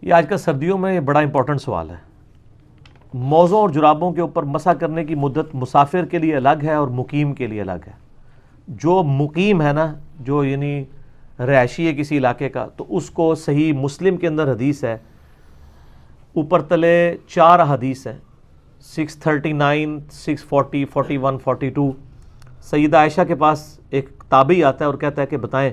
یہ آج کل سردیوں میں یہ بڑا امپورٹنٹ سوال ہے. موزوں اور جرابوں کے اوپر مسح کرنے کی مدت مسافر کے لیے الگ ہے اور مقیم کے لیے الگ ہے. جو مقیم ہے نا، جو یعنی رہائشی ہے کسی علاقے کا، تو اس کو صحیح مسلم کے اندر حدیث ہے، اوپر تلے 4 حدیث ہیں، 639 640 41 42. سیدہ عائشہ کے پاس ایک تابعی آتا ہے اور کہتا ہے کہ بتائیں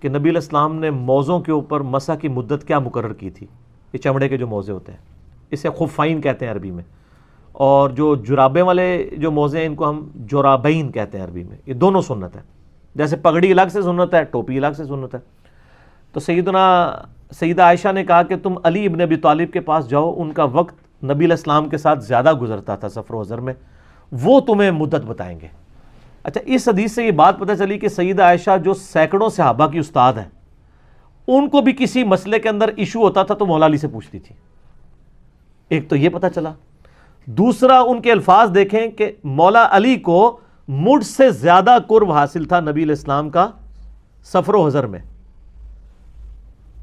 کہ نبی علیہ السلام نے موزوں کے اوپر مسح کی مدت کیا مقرر کی تھی. یہ چمڑے کے جو موزے ہوتے ہیں، اسے خفین کہتے ہیں عربی میں، اور جو جرابیں والے جو موزے ہیں ان کو ہم جرابین کہتے ہیں عربی میں. یہ دونوں سنت ہے، جیسے پگڑی الگ سے سنت ہے، ٹوپی الگ سے سنت ہے. تو سیدہ عائشہ نے کہا کہ تم علی ابن ابی طالب کے پاس جاؤ، ان کا وقت نبی علیہ السلام کے ساتھ زیادہ گزرتا تھا سفر و حضر میں، وہ تمہیں مدت بتائیں گے. اچھا، اس حدیث سے یہ بات پتہ چلی کہ سیدہ عائشہ جو سینکڑوں صحابہ کی استاد ہیں، ان کو بھی کسی مسئلے کے اندر ایشو ہوتا تھا تو مولا علی سے پوچھتی تھی. ایک تو یہ پتہ چلا. دوسرا، ان کے الفاظ دیکھیں کہ مولا علی کو مجھ سے زیادہ قرب حاصل تھا نبی علیہ السلام کا سفر و حضر میں.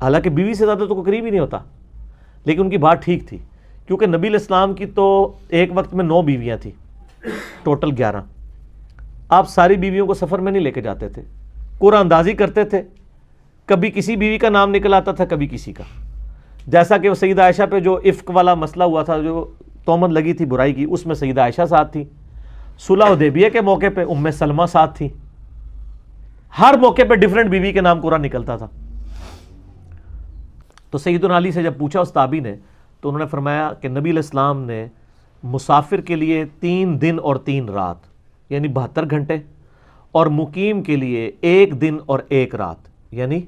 حالانکہ بیوی سے زیادہ تو کوئی قریب ہی نہیں ہوتا، لیکن ان کی بات ٹھیک تھی، کیونکہ نبی علیہ السلام کی تو ایک وقت میں 9 بیویاں تھیں، ٹوٹل 11. آپ ساری بیویوں کو سفر میں نہیں لے کے جاتے تھے، قرعہ اندازی کرتے تھے. کبھی کسی بیوی کا نام نکل آتا تھا، کبھی کسی کا. جیسا کہ وہ سیدہ عائشہ پہ جو افک والا مسئلہ ہوا تھا، جو تہمت لگی تھی برائی کی، اس میں سیدہ عائشہ ساتھ تھی. صلح حدیبیہ کے موقع پہ ام سلمہ ساتھ تھی. ہر موقع پہ ڈیفرنٹ بیوی کے نام قرآن نکلتا تھا. تو سیدنا علی سے جب پوچھا اس تابعی نے، تو انہوں نے فرمایا کہ نبی علیہ السلام نے مسافر کے لیے 3 دن اور 3 رات یعنی 72 گھنٹے، اور مقیم کے لیے 1 دن اور 1 رات یعنی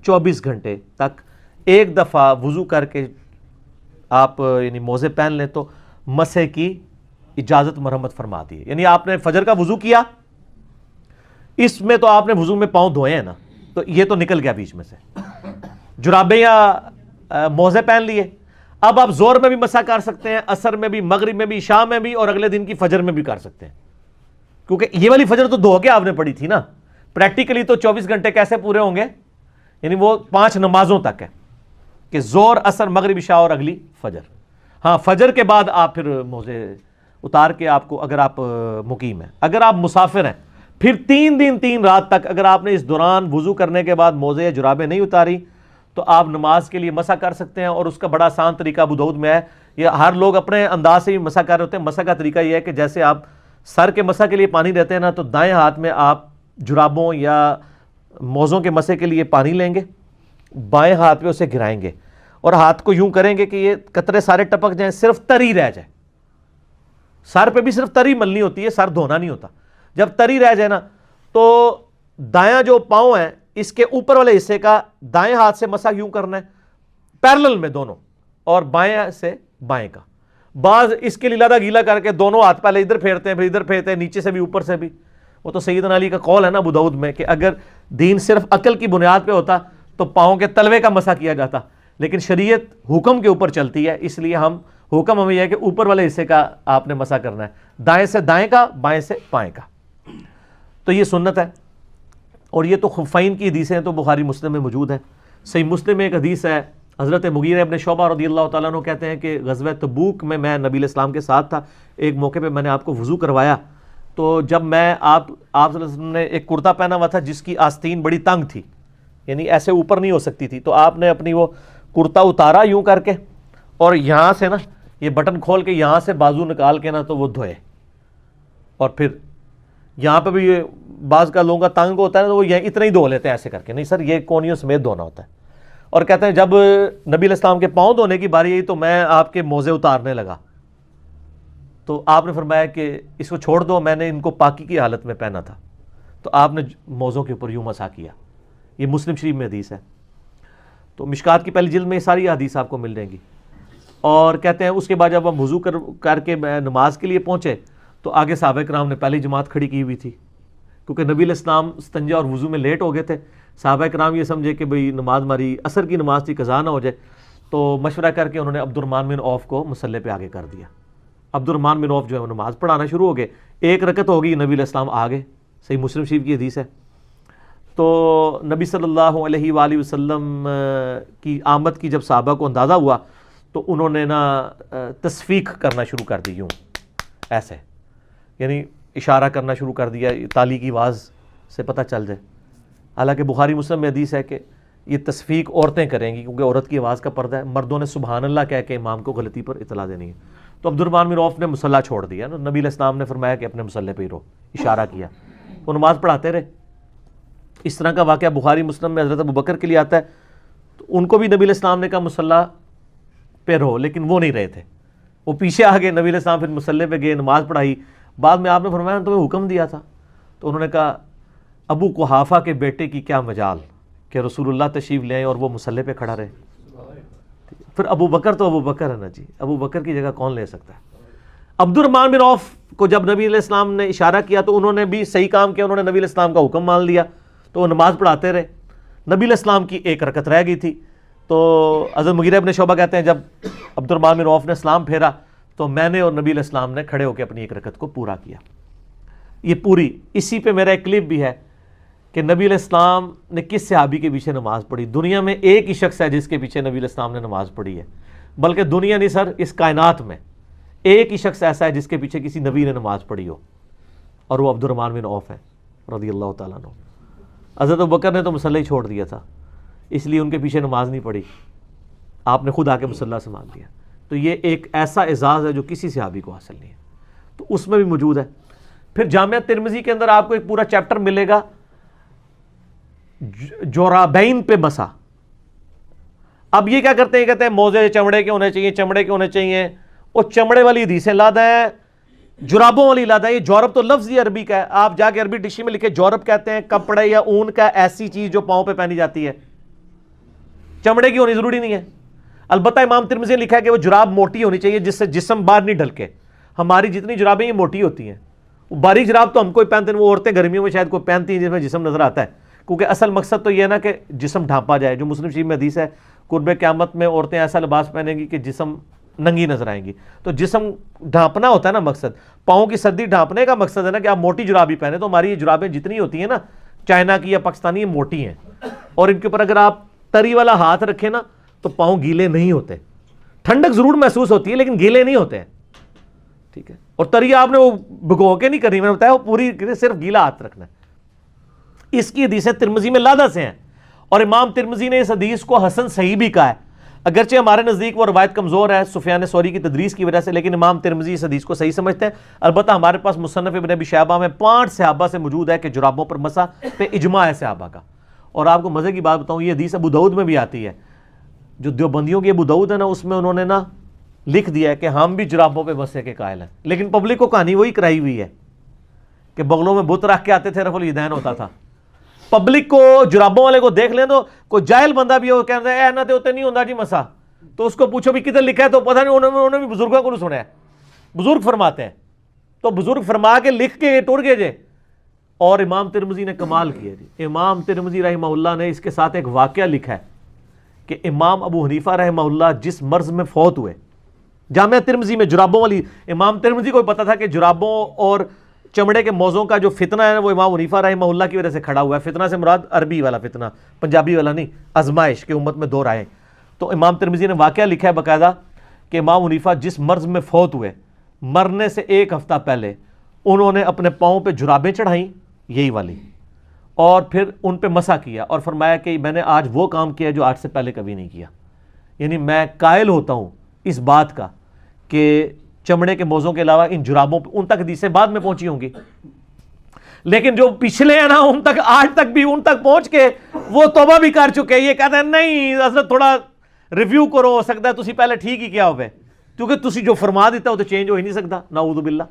24 گھنٹے تک ایک دفعہ وضو کر کے آپ یعنی موزے پہن لیں تو مسح کی اجازت مرحمت فرما دی ہے. یعنی آپ نے فجر کا وضو کیا، اس میں تو آپ نے وضو میں پاؤں دھوئے ہیں نا، تو یہ تو نکل گیا بیچ میں سے. جرابیں یا موزے پہن لیے، اب آپ زور میں بھی مسح کر سکتے ہیں، عصر میں بھی، مغرب میں بھی، شام میں بھی، اور اگلے دن کی فجر میں بھی کر سکتے ہیں. کیونکہ یہ والی فجر تو دھو کے آپ نے پڑھی تھی نا. پریکٹیکلی تو 24 گھنٹے کیسے پورے ہوں گے؟ یعنی وہ 5 نمازوں تک ہے کہ زور، عصر، مغرب، عشاء اور اگلی فجر. ہاں، فجر کے بعد آپ پھر موزے اتار کے آپ کو، اگر آپ مقیم ہیں. اگر آپ مسافر ہیں پھر 3 دن 3 رات تک اگر آپ نے اس دوران وضو کرنے کے بعد موزے یا جرابیں نہیں اتاری تو آپ نماز کے لیے مسح کر سکتے ہیں. اور اس کا بڑا آسان طریقہ ابو داؤد میں ہے. یہ ہر لوگ اپنے انداز سے بھی مسح کر رہے ہوتے ہیں. مسح کا طریقہ یہ ہے کہ جیسے آپ سر کے مسح کے لیے پانی دیتے ہیں نا، تو دائیں ہاتھ میں آپ جرابوں یا موزوں کے مسح کے لیے پانی لیں گے، بائیں ہاتھ پہ اسے گرائیں گے اور ہاتھ کو یوں کریں گے کہ یہ قطرے سارے ٹپک جائیں، صرف تری رہ جائے. سر پہ بھی صرف تری ملنی ہوتی ہے، سر دھونا نہیں ہوتا. جب تری رہ جائے نا، تو دایاں جو پاؤں ہیں اس کے اوپر والے حصے کا دائیں ہاتھ سے مسح یوں کرنا ہے، پیرلل میں دونوں، اور بائیں سے بائیں کا. بعض اس کے لیے لادہ گیلا کر کے دونوں ہاتھ پہلے ادھر پھیرتے ہیں، پھر ادھر پھیرتے ہیں، نیچے سے بھی اوپر سے بھی. وہ تو سیدنا علی کا قول ہے نا ابو داؤد میں کہ اگر دین صرف عقل کی بنیاد پہ ہوتا تو پاؤں کے تلوے کا مسح کیا جاتا، لیکن شریعت حکم کے اوپر چلتی ہے، اس لیے حکم ہمیں یہ ہے کہ اوپر والے حصے کا آپ نے مسح کرنا ہے، دائیں سے دائیں کا، بائیں سے بائیں کا. تو یہ سنت ہے. اور یہ تو خفین کی حدیثیں ہیں تو بخاری مسلم میں موجود ہیں. صحیح مسلم میں ایک حدیث ہے، حضرت مغیرہ ابن شعبہ رضی اللہ تعالیٰ عنہ کہتے ہیں کہ غزوہ تبوک میں نبی علیہ السلام کے ساتھ تھا. ایک موقع پہ میں نے آپ کو وضو کروایا، تو جب میں آپ صلی اللہ علیہ وسلم نے ایک کرتا پہنا ہوا تھا جس کی آستین بڑی تنگ تھی، یعنی ایسے اوپر نہیں ہو سکتی تھی. تو آپ نے اپنی وہ کرتا اتارا یوں کر کے، اور یہاں سے نا یہ بٹن کھول کے یہاں سے بازو نکال کے نا تو وہ دھوئے. اور پھر یہاں پہ بھی بعض کا لوگوں کا تنگ ہوتا ہے تو وہ یہ اتنا ہی دھو لیتے ہیں ایسے کر کے. نہیں سر، یہ کونیوں سمیت دھونا ہوتا ہے. اور کہتے ہیں جب نبی علیہ السلام کے پاؤں دھونے کی باری آئی تو میں آپ کے موزے اتارنے لگا، تو آپ نے فرمایا کہ اس کو چھوڑ دو، میں نے ان کو پاکی کی حالت میں پہنا تھا. تو آپ نے موزوں کے اوپر یوں مسح کیا. یہ مسلم شریف میں حدیث ہے. تو مشکات کی پہلی جلد میں یہ ساری حدیث آپ کو مل جائیں گی. اور کہتے ہیں اس کے بعد جب ہم وضو کر کے نماز کے لیے پہنچے تو آگے صحابہ کرام نے پہلی جماعت کھڑی کی ہوئی تھی، کیونکہ نبی علیہ السلام استنجا اور وضو میں لیٹ ہو گئے تھے. صحابہ کرام یہ سمجھے کہ بھئی نماز ہماری عصر کی نماز تھی، قضا نہ ہو جائے، تو مشورہ کر کے انہوں نے عبد الرحمن بن عوف کو مصلی پہ آگے کر دیا. عبد الرحمن بن عوف جو ہے وہ نماز پڑھانا شروع ہو گئے. 1 رکعت ہو گئی، نبی علیہ السلام آ گئے. صحیح مسلم شریف کی حدیث ہے. تو نبی صلی اللہ علیہ وآلہ وسلم کی آمد کی جب صحابہ کو اندازہ ہوا تو انہوں نے نا تصفیق کرنا شروع کر دی، یوں ایسے، یعنی اشارہ کرنا شروع کر دیا تالی کی آواز سے پتہ چل جائے۔ حالانکہ بخاری مسلم میں حدیث ہے کہ یہ تصفیق عورتیں کریں گی کیونکہ عورت کی آواز کا پردہ ہے، مردوں نے سبحان اللہ کہہ کے امام کو غلطی پر اطلاع دینی ہے۔ تو عبد الرحمن بن عوف نے مصلی چھوڑ دیا نا، نبی علیہ السلام نے فرمایا کہ اپنے مصلی پہ ہی رہو، اشارہ کیا، وہ نماز پڑھاتے رہے۔ اس طرح کا واقعہ بخاری مسلم میں حضرت ابوبکر کے لیے آتا ہے، تو ان کو بھی نبی علیہ السلام نے کہا مصلی پہ رہو، لیکن وہ نہیں رہے تھے، وہ پیچھے آ گئے، نبی علیہ السلام پھر مصلی پہ گئے، نماز پڑھائی۔ بعد میں آپ نے فرمایا تمہیں حکم دیا تھا، تو انہوں نے کہا ابو قحافہ کے بیٹے کی کیا مجال کہ رسول اللہ تشریف لے آئے اور وہ مصلی پہ کھڑا رہے۔ پھر ابو بکر تو ابو بکر ہے نا جی، ابو بکر کی جگہ کون لے سکتا ہے۔ عبد الرحمن بن عوف کو جب نبی علیہ السلام نے اشارہ کیا تو انہوں نے بھی صحیح کام کیا، انہوں نے نبی علیہ السلام کا حکم مان لیا، تو وہ نماز پڑھاتے رہے۔ نبی علیہ السلام کی ایک رکعت رہ گئی تھی، تو حضرت مغیرہ ابن شعبہ کہتے ہیں جب عبد الرحمن بن عوف نے سلام پھیرا تو میں نے اور نبی علیہ السلام نے کھڑے ہو کے اپنی ایک رکعت کو پورا کیا۔ یہ پوری، اسی پہ میرا ایک کلپ بھی ہے کہ نبی علیہ السلام نے کس صحابی کے پیچھے نماز پڑھی۔ دنیا میں ایک ہی شخص ہے جس کے پیچھے نبی علیہ السلام نے نماز پڑھی ہے، بلکہ دنیا نہیں سر، اس کائنات میں ایک ہی شخص ایسا ہے جس کے پیچھے کسی نبی نے نماز پڑھی ہو، اور وہ عبد الرحمن بن عوف ہے رضی اللہ تعالیٰ عنہ۔ حضرت ابوبکر نے تو مصلی چھوڑ دیا تھا، اس لیے ان کے پیچھے نماز نہیں پڑھی، آپ نے خود آ کے مصلی سے مان لیا۔ تو یہ ایک ایسا اعزاز ہے جو کسی صحابی کو حاصل نہیں ہے، تو اس میں بھی موجود ہے۔ پھر جامعہ ترمذی کے اندر آپ کو ایک پورا چیپٹر ملے گا جورابین پہ مسا۔ اب یہ کیا کرتے ہیں، کہتے ہیں موزے چمڑے کے ہونے چاہیے، چمڑے کے ہونے چاہیے، وہ چمڑے والی حدیثیں لادا ہے، جرابوں والی لادا ہے۔ یہ جورب تو لفظ ہی عربی کا ہے، آپ جا کے عربی ڈکشنری میں لکھے جورب کہتے ہیں کپڑے یا اون کا ایسی چیز جو پاؤں پہ پہنی جاتی ہے، چمڑے کی ہونی ضروری نہیں ہے۔ البتہ امام ترمذی نے لکھا ہے کہ وہ جراب موٹی ہونی چاہیے جس سے جسم باہر نہیں ڈھلکے۔ ہماری جتنی جرابیں یہ موٹی ہوتی ہیں، وہ باریک جراب تو ہم کوئی پہنتے ہیں، وہ عورتیں گرمیوں میں شاید کوئی پہنتی ہیں جس میں جسم نظر آتا ہے، کیونکہ اصل مقصد تو یہ ہے نا کہ جسم ڈھانپا جائے۔ جو مسلم شریف میں حدیث ہے قرب قیامت میں عورتیں ایسا لباس پہنیں گی کہ جسم ننگی نظر آئیں گی، تو جسم ڈھانپنا ہوتا ہے نا مقصد، پاؤں کی سردی ڈھانپنے کا مقصد ہے نا کہ آپ موٹی جرابی پہنے۔ تو ہماری یہ جرابیں جتنی ہوتی ہیں نا چائنا کی یا پاکستانی، یہ موٹی ہیں، اور ان کے اوپر اگر آپ تری والا ہاتھ رکھیں نا تو پاؤں گیلے نہیں ہوتے، ٹھنڈک ضرور محسوس ہوتی ہے لیکن گیلے نہیں ہوتے ہیں، ٹھیک ہے۔ اور تری آپ نے وہ بھگو کے نہیں کرنی، میں نے بتایا وہ پوری صرف گیلا ہاتھ رکھنا ہے۔ اس کی حدیثیں ترمذی میں لادا سے ہیں، اور امام ترمذی نے اس حدیث کو حسن صحیح بھی کہا ہے، اگرچہ ہمارے نزدیک وہ روایت کمزور ہے سفیان ثوری کی تدریس کی وجہ سے، لیکن امام ترمذی اس حدیث کو صحیح سمجھتے ہیں۔ البتہ ہمارے پاس مصنف ابن ابی شیبہ میں 5 صحابہ سے موجود ہے کہ جرابوں پر مسح پہ اجماع ہے صحابہ کا۔ اور آپ کو مزے کی بات بتاؤں، یہ حدیث ابو داؤد میں بھی آتی ہے، جو دیوبندیوں کی ابو داؤد ہے نا، اس میں انہوں نے نا لکھ دیا ہے کہ ہم بھی جرابوں پہ مسح کے قائل ہیں، لیکن پبلک کو کہانی وہی کرائی ہوئی ہے کہ بغلوں میں بت رکھ کے آتے تھے، رفع الیدین ہوتا تھا۔ پبلک کو جرابوں والے کو دیکھ لیں تو کوئی جاہل بندہ بھی ہو کہتا ہے اے نہ تے ہوتے نہیں ہوندا جی مسا، تو اس کو پوچھو بھی کدھر لکھا ہے، تو پتہ نہیں، انہوں نے بھی بزرگوں کو سنا ہے، بزرگ فرماتے ہیں، تو بزرگ فرما کے لکھ کے ٹر گئے جے۔ اور امام ترمذی نے کمال کیا جی، امام ترمذی رحمہ اللہ نے اس کے ساتھ ایک واقعہ لکھا ہے کہ امام ابو حنیفہ رحمہ اللہ جس مرض میں فوت ہوئے، جامعہ ترمذی میں جرابوں والی، امام ترمذی کو پتا تھا کہ جرابوں اور چمڑے کے موزوں کا جو فتنہ ہے وہ امام حنیفہ رحمہ اللہ کی وجہ سے کھڑا ہوا ہے۔ فتنہ سے مراد عربی والا فتنہ، پنجابی والا نہیں، آزمائش کہ امت میں 2 رائے۔ تو امام ترمذی نے واقعہ لکھا ہے باقاعدہ کہ امام حنیفہ جس مرض میں فوت ہوئے، مرنے سے 1 ہفتہ پہلے انہوں نے اپنے پاؤں پہ جرابیں چڑھائیں، یہی والی، اور پھر ان پہ مسح کیا، اور فرمایا کہ میں نے آج وہ کام کیا جو آج سے پہلے کبھی نہیں کیا۔ یعنی میں قائل ہوتا ہوں اس بات کا کہ چمڑے کے موزوں کے علاوہ ان جرابوں پہ، ان تک حدیثیں بعد میں پہنچی ہوں گی، لیکن جو پچھلے ہیں نا ان تک آج تک بھی ان تک پہنچ کے وہ توبہ بھی کر چکے، یہ کہتے ہیں نہیں حضرت تھوڑا ریویو کرو، ہو سکتا ہے تسی پہلے ٹھیک ہی کیا ہوئے، کیونکہ تسی جو فرما دیتا ہو تو چینج ہو ہی نہیں سکتا، نعوذ باللہ۔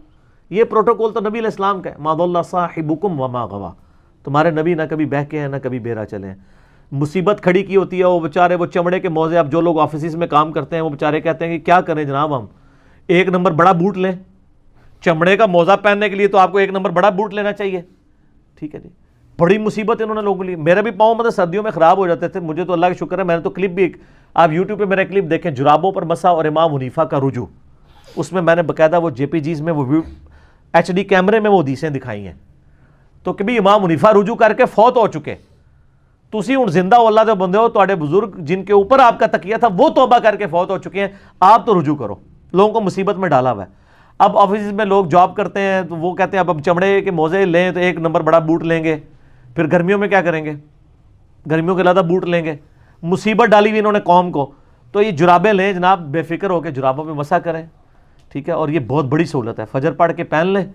یہ پروٹوکول تو نبی علیہ السلام کا ہے، ما ضل صاحبکم وما غوا، تمہارے نبی نہ کبھی بہکے ہیں نہ کبھی بیرا چلے ہیں۔ مصیبت کھڑی کی ہوتی ہے، وہ بیچارے وہ چمڑے کے موزے، اب جو لوگ آفیسز میں کام کرتے ہیں وہ بیچارے کہتے ہیں کہ کیا کریں جناب، ہم 1 نمبر بڑا بوٹ لیں، چمڑے کا موزہ پہننے کے لیے تو آپ کو 1 نمبر بڑا بوٹ لینا چاہیے، ٹھیک ہے جی۔ بڑی مصیبت انہوں نے لوگوں کے لیے، میرے بھی پاؤں مطلب سردیوں میں خراب ہو جاتے تھے، مجھے تو اللہ کا شکر ہے میں نے تو کلپ بھی آپ یوٹیوب پہ میرا کلپ دیکھیں، جرابوں پر مسح اور امام حنیفہ کا رجوع، اس میں میں نے باقاعدہ وہ JPGs میں وہ HD کیمرے میں وہ حدیثیں دکھائی ہیں، تو کہ بھی امام حنیفہ رجوع کر کے فوت ہو چکے، تسی ہن زندہ ہو اللہ دے بندے ہو, تواڈے بزرگ جن کے اوپر آپ کا تکیہ تھا وہ توبہ کر کے فوت ہو چکے ہیں, آپ تو رجوع کرو. لوگوں کو مصیبت میں ڈالا ہوا ہے. اب آفیسز میں لوگ جاب کرتے ہیں تو وہ کہتے ہیں اب چمڑے کے موزے لیں تو 1 نمبر بڑا بوٹ لیں گے, پھر گرمیوں میں کیا کریں گے, گرمیوں کے علیحدہ بوٹ لیں گے. مصیبت ڈالی ہوئی انہوں نے قوم کو. تو یہ جرابیں لیں جناب, بے فکر ہو کے جرابوں پہ مسح کریں, ٹھیک ہے. اور یہ بہت بڑی سہولت ہے, فجر پڑھ کے پہن لیں,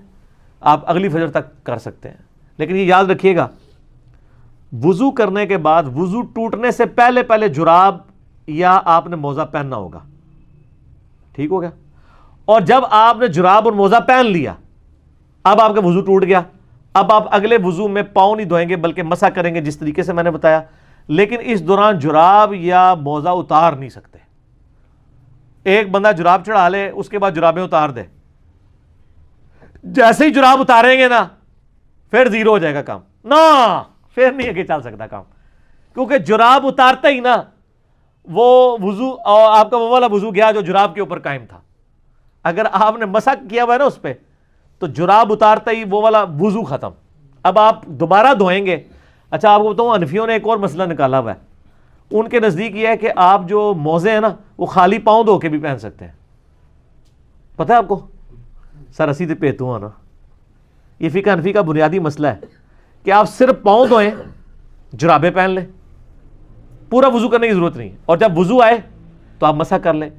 آپ اگلی فجر تک کر سکتے ہیں. لیکن یہ یاد رکھیے گا, وضو کرنے کے بعد وضو ٹوٹنے سے پہلے پہلے جراب یا آپ نے موزہ پہننا ہوگا, ٹھیک ہو گیا. اور جب آپ نے جراب اور موزہ پہن لیا, اب آپ کا وضو ٹوٹ گیا. اب آپ اگلے وضو میں پاؤں نہیں دھوئیں گے بلکہ مسح کریں گے جس طریقے سے میں نے بتایا. لیکن اس دوران جراب یا موزہ اتار نہیں سکتے. ایک بندہ جراب چڑھا لے, اس کے بعد جرابیں اتار دے, جیسے ہی جراب اتاریں گے نا پھر زیرو ہو جائے گا کام, نا پھر نہیں آگے چل سکتا کام. کیونکہ جراب اتارتا ہی نا وہ وضو, اور آپ کا وہ والا وضو گیا جو جراب کے اوپر قائم تھا. اگر آپ نے مسح کیا ہوا ہے نا اس پہ, تو جراب اتارتا ہی وہ والا وضو ختم. اب آپ دوبارہ دھوئیں گے. اچھا آپ کو بتاؤں, حنفیوں نے ایک اور مسئلہ نکالا ہوا ہے. ان کے نزدیک یہ ہے کہ آپ جو موزے ہیں نا وہ خالی پاؤں دھو کے بھی پہن سکتے ہیں. پتہ ہے آپ کو سر اسی تے پیتوں آنا, یہ فقہ حنفی کا بنیادی مسئلہ ہے کہ آپ صرف پاؤں دھوئیں, جرابیں پہن لیں, پورا وضو کرنے کی ضرورت نہیں ہے. اور جب وضو آئے تو آپ مسح کر لیں.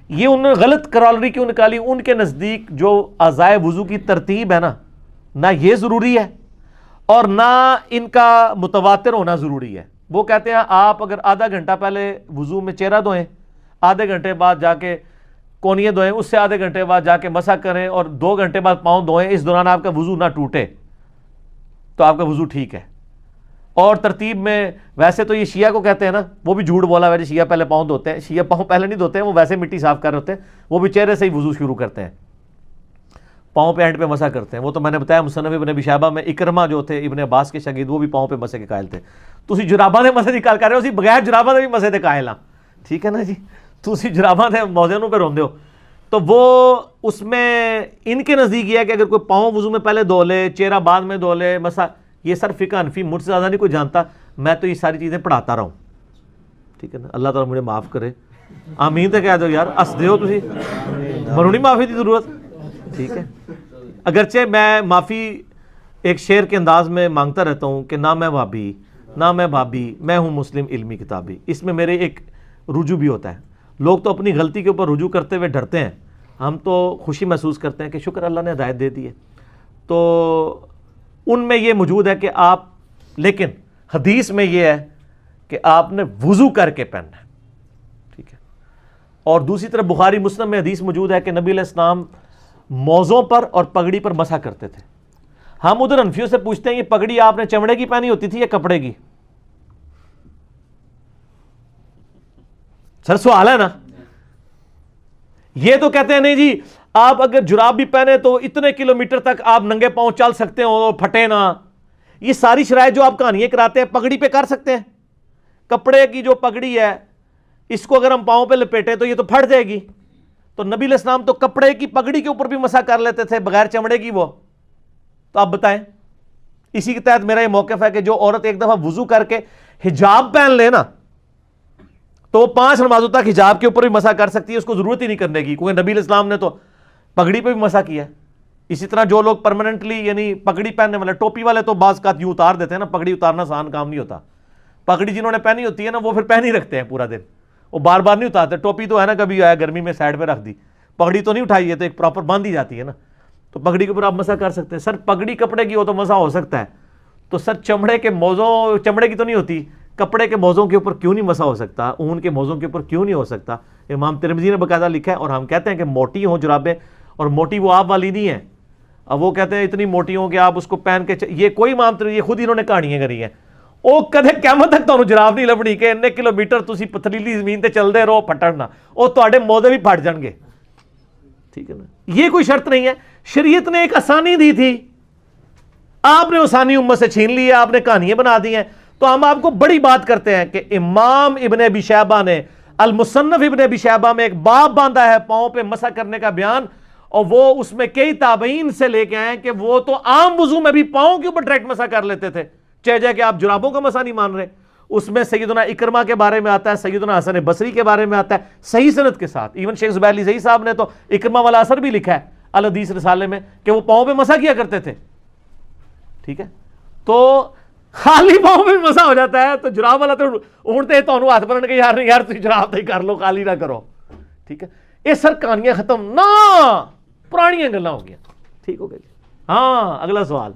یہ انہوں نے غلط کرالری کیوں نکالی؟ ان کے نزدیک جو اعضائے وضو کی ترتیب ہے نا, نہ یہ ضروری ہے اور نہ ان کا متواتر ہونا ضروری ہے. وہ کہتے ہیں آپ اگر آدھا گھنٹہ پہلے وضو میں چہرہ دھوئیں, آدھے گھنٹے بعد جا کے کونیاں دھوئیں, اس سے آدھے گھنٹے بعد جا کے مسح کریں, اور 2 گھنٹے بعد پاؤں دھوئیں, اس دوران آپ کا وضو نہ ٹوٹے تو آپ کا وضو ٹھیک ہے. اور ترتیب میں ویسے تو یہ شیعہ کو کہتے ہیں نا, وہ بھی جھوٹ بولا ہے, شیعہ پہلے پاؤں دھوتے ہیں. شیعہ پاؤں پہلے نہیں دھوتے ہیں, وہ ویسے مٹی صاف کر رہے ہوتے ہیں, وہ بھی چہرے سے ہی وضو شروع کرتے ہیں, پاؤں پہ اینڈ پہ مسح کرتے ہیں. وہ تو میں نے بتایا مصنف ابن ابی شیبہ میں اکرمہ جو تھے ابن عباس کے شاگرد, وہ بھی پاؤں پہ مسح کے قائل تھے. تسی جراباں دے مسح دی گل کر رہے ہو, اسی بغیر جراباں دے بھی مسح دے قائل ہاں, ٹھیک ہے نا جی. تسی جراباں دے موزے نوں پہ روندے ہو. تو وہ اس میں ان کے نزدیک یہ ہے کہ اگر کوئی پاؤں وضو میں پہلے دھو لے, چہرہ بعد میں دھو لے, مسح, یہ سر فقہ حنفی مجھ سے زیادہ نہیں کوئی جانتا, میں تو یہ ساری چیزیں پڑھاتا رہا ہوں, ٹھیک ہے نا. اللہ تعالیٰ مجھے معاف کرے, آمین تے کہہ دو یار, ہس دے ہو تسی, منوں نہیں معافی دی ضرورت, ٹھیک ہے. اگرچہ میں معافی ایک شعر کے انداز میں مانگتا رہتا ہوں کہ نہ میں وہابی نہ میں بھابی, میں ہوں مسلم علمی کتابی. اس میں میرے ایک رجوع بھی ہوتا ہے. لوگ تو اپنی غلطی کے اوپر رجوع کرتے ہوئے ڈرتے ہیں, ہم تو خوشی محسوس کرتے ہیں کہ شکر اللہ نے ہدایت دے دی ہے. تو ان میں یہ موجود ہے کہ آپ, لیکن حدیث میں یہ ہے کہ آپ نے وضو کر کے پہننا ہے, ٹھیک ہے. اور دوسری طرف بخاری مسلم میں حدیث موجود ہے کہ نبی علیہ السلام موزوں پر اور پگڑی پر مسح کرتے تھے. ہم ادھر حنفیوں سے پوچھتے ہیں یہ پگڑی آپ نے چمڑے کی پہنی ہوتی تھی یا کپڑے کی؟ سر سوال ہے نا. یہ تو کہتے ہیں نہیں جی آپ اگر جراب بھی پہنے تو اتنے کلومیٹر تک آپ ننگے پاؤں چل سکتے ہو, پھٹے نہ. یہ ساری شرائط جو آپ کہانیاں کراتے ہیں پگڑی پہ کر سکتے ہیں. کپڑے کی جو پگڑی ہے اس کو اگر ہم پاؤں پہ لپیٹے تو یہ تو پھٹ جائے گی. تو نبی علیہ السلام تو کپڑے کی پگڑی کے اوپر بھی مسح کر لیتے تھے بغیر چمڑے کی. وہ تو آپ بتائیں. اسی کے تحت میرا یہ موقف ہے کہ جو عورت ایک دفعہ وضو کر کے حجاب پہن لے نا تو وہ 5 نمازوں تک حجاب کے اوپر بھی مسح کر سکتی ہے, اس کو ضرورت ہی نہیں کرنے کی, کیونکہ نبی علیہ السلام نے تو پگڑی پہ بھی مسح کیا ہے. اسی طرح جو لوگ پرماننٹلی یعنی پگڑی پہننے والے, ٹوپی والے تو بعض کا یوں اتار دیتے ہیں نا, پگڑی اتارنا آسان کام نہیں ہوتا. پگڑی جنہوں نے پہنی ہوتی ہے نا وہ پھر پہن ہی رکھتے ہیں پورا دن, وہ بار بار نہیں اتارتے. ٹوپی تو ہے نا کبھی آیا گرمی میں سائڈ پہ رکھ دی, پگڑی تو نہیں اٹھائی ہے, تو ایک پراپر باندھ دی جاتی ہے نا, تو پگڑی کے اوپر آپ مسح کر سکتے ہیں. سر پگڑی کپڑے کی ہو تو مسح ہو سکتا ہے, تو سر چمڑے کے موزوں, چمڑے کی تو نہیں ہوتی, کپڑے کے موزوں کے اوپر کیوں نہیں مسح ہو سکتا, اون کے موزوں کے اوپر کیوں نہیں ہو سکتا؟ امام ترمذی نے باقاعدہ لکھا ہے. اور ہم کہتے ہیں کہ موٹی ہوں جرابیں, اور موٹی وہ آپ والی نہیں ہے. اب وہ کہتے ہیں اتنی موٹی ہوں کہ آپ اس کو پہن کے یہ کوئی امام ترمذی, یہ خود انہوں نے کہانیاں کری ہیں. وہ کدے قیامت تک تانوں جراب نہیں لبنی کہ اتنے کلومیٹر تسی پتھریلی زمین تے چلدے رہو پھٹنا, وہ تواڈے موزے بھی پھٹ جان گے, ٹھیک ہے نا. یہ کوئی شرط نہیں ہے. شریعت نے ایک آسانی دی تھی, آپ نے آسانی امت سے چھین لی ہے, آپ نے کہانیاں بنا دی ہیں. تو ہم آپ کو بڑی بات کرتے ہیں کہ امام ابن ابی شیبہ نے المصنف ابن ابی شیبہ میں ایک باب باندھا ہے پاؤں پہ مسح کرنے کا بیان, اور وہ اس میں کئی تابعین سے لے کے آئے کہ وہ تو عام وضو میں بھی پاؤں کے اوپر ڈائریکٹ مسح کر لیتے تھے, چاہے جائے کہ آپ جرابوں کا مسح نہیں مان رہے. اس میں سیدنا اکرمہ کے بارے میں آتا ہے, سیدنا حسن بصری کے بارے میں آتا ہے, صحیح سند کے ساتھ. ایون شیخ زبیر علی زئی صاحب نے تو اکرمہ والا اثر بھی لکھا ہے الحدیث رسالے میں کہ وہ پاؤں پہ مسح کیا کرتے تھے. ٹھیک ہے, تو خالی پاؤں پہ مسح ہو جاتا ہے, تو جراب والا تو اونٹتے تو ہاتھ بننے کے یار نہیں یار تھی جراب نہیں کر لو, خالی نہ کرو. ٹھیک ہے, یہ سر کہانیاں ختم نہ, پرانیاں گلاں ہو گیا. ٹھیک ہو گئی. ہاں اگلا سوال.